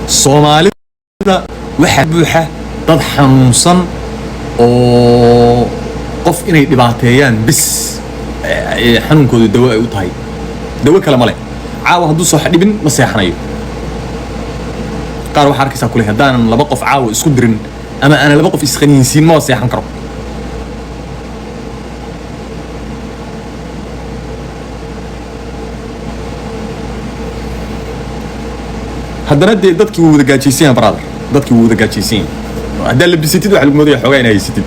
Soomaali waxa buuxa dad xanuunsan oo qof inay dhibaateeyaan bis xanuunkooda dawo ay u tahay dawo kale ma leh caawa hadduu soo xadhibin ma seexanayo qaar waxa arkaysaa kulay haddaan laba qof caawa isku dirin ama aan laba qof isqaniinsiin ma seexan karo haddana dadkii wuu wada gaajaysiin brother dadkii wuu wada gaajaysiin haddii la bisitid waxa lagu moodaya xogaa inay haysatid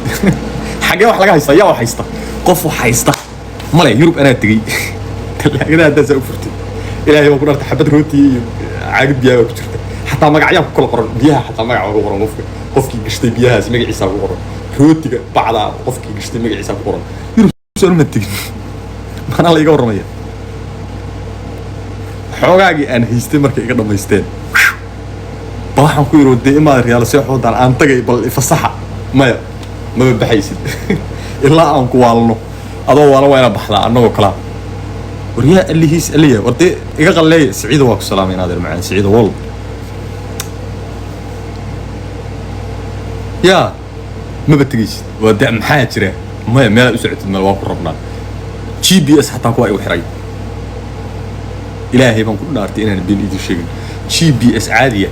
xagee wax laga haysta yaa wax haysta qof wax haysta male Yurub anaa tagay talaagada hadda soo furtay ilaahay waa ku dharta xabad rooti iyo caagid biyaha ku jirta xataa magacyo ku kala qoran biyaha xataa magac ugu qoran qofkii gashtay biyahaas magaciisa ugu qoran rootiga bacda qofkii gashtay magaciisa ku qoran Yurub soo ma tagin mana la iga warramaya xogaagii aan haystay markay iga dhamaysteen waxaan ku yiri wadday imaad riyaal soo xoodaan aan tagay bal fasaxa ma baxaysid ilaa aan ku waalno adoo waana baxdaa annagoo kala wariya alihiis aliya wadday iga qalleey Saciid waa ku salaamaynaa adeer macaan Saciid wal ya ma batagaysid wadda maxaa jira ma meel u socotid meel waa ku rabnaa GPS xataa ku ay u xiray ilaahay baan ku dhaartay inaan been idin sheegin GPS caadiya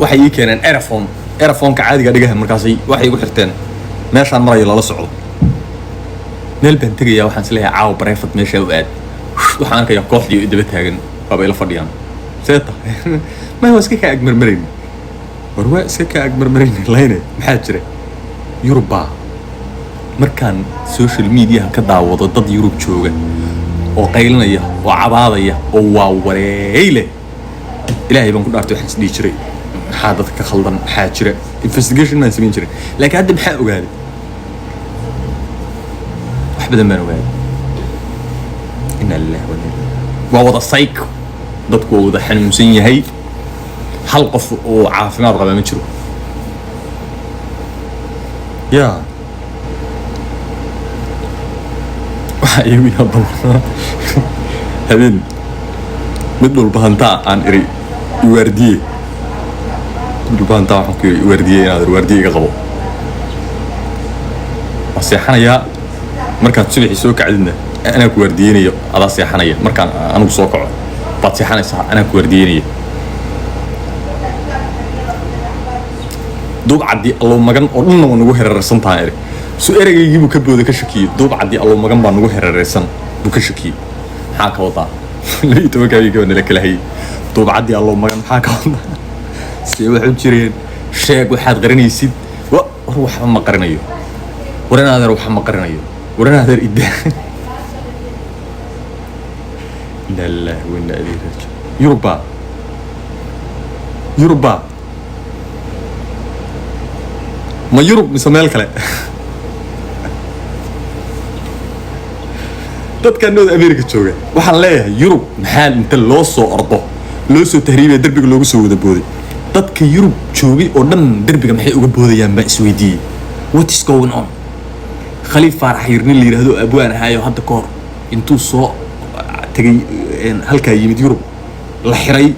waxay ii keeneen earphone ka caadiga dhigaha markaasay waxay igu xirteen meeshaan marayo lala socdo meel baan tagayaa waxaan isleeyahay caaw breakfast meesha u aad waxaan arkayaa kooxdii oo daba taagan baba ila fadhiyaan seeta ma waa iska ka agmarmarin warwa iska ka agmarmarin layne maxaa jira Yuruba markaan social media ka daawado dad Yurub jooga oo qaylinaya oo cabaadaya oo waa wareeyle ilaahay baan ku dhaartay waxaan isdii jiray maxaa dadka ka khaldan maxaa jira investigation ma sameyn jiray laakiin hadda maxaa ogaaday wax badan baan ogaaday inna lillahi wa inna ilayhi waa wada psych dadku wada xanuunsan yahay hal qof oo caafimaad qaba ma jiro ya waxa igu yaabban habeen mid walba hantaa aan iri wardiye dubanta waxaan ku wardiye inaad wardiye iga qabo seexanaya markaad subaxii soo kacdina ana ku wardiyeenayo adaa seexanaya markaan anigu soo kaco baad seexanaysaa ana ku wardiyeenayo duub caddi allo magan oo dhanna waa nagu heerarsan tahay eri soo eraygaygii buu ka booday ka shakiyay duub caddi allo magan baa nagu heerarsan buu ka shakiyay maxaa ka wadaa لي توكاي كمان لك لهي طوب عدي الله ما محاك والله سي واحد جيرين شيك واحد غرني يسيد وروح ما قرنيو ورنا هذا روح ما قرنيو ورنا هذا إده لا لا وين أدري يوروبا ما يوروب مسمى الكلام dadka North America jooga waxaan leeyahay Yurub maxaa inta loo soo ordo loo soo tahriibay darbiga loogu soo wada booday dadka Yurub joogay oo dhan darbiga maxay uga boodayaan ba isweydiiyay what is going on Khalifa Farax yirni la yiraahdo abwaan hayo hadda koor intuu soo tagay halka yimid Yurub la xiray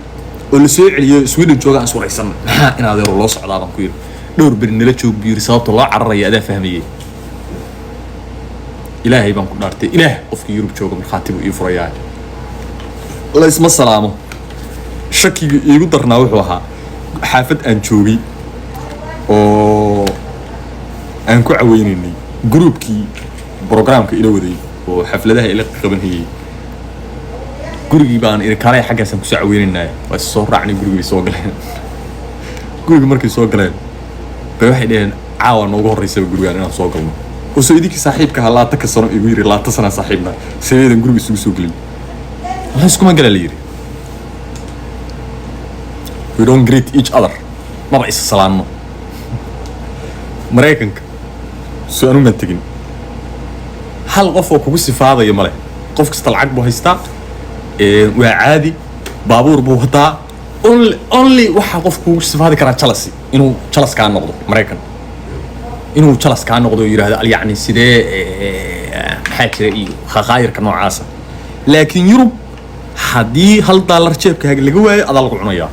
oo la soo celiyo Sweden jooga aan suuraysan maxaa inaad loo socdaa baan ku yiri dhowr bir nala joog biir sababta loo cararaya adaa fahmiyay إلهي بانكو دارتي إله قفك يوروب جوغا من خاتب ويفريان الله اسم السلامة شكي يقدرنا وحوها حافظ أنشوغي أنكو عوينيني جروب كي بروغرام كي إلو ذي وحفلة ده إلى قبل هي جروبي بان إذا كان حاجة سنكو عوينينا بس صور عني جروبي سوقلين جروبي مركز سوقلين بواحد عاون موضوع الرئيسي جروبي أنا سوقلين وسيدك صاحبك هلا تكسروا يقولي لا تصنع صاحبنا سيد نقول سوق لي الله يسكم قال لي we don't greet each other ما بقى السلام مريكنك سؤال ما تجين هل قفوا كوكو استفاضة يا ملك قفك استلعب بهيستا وعادي بابور بوهتا only waxa qofku استفاضة كرا تشلسي إنه تشلس كان نقضه مريكن إنه تشلس كان نقضه يراه يعني سيده حاجة خاير كنوع عاسة لكن يوروب حدي هل دولار شيب كهاج اللي جواه أضل قعنيا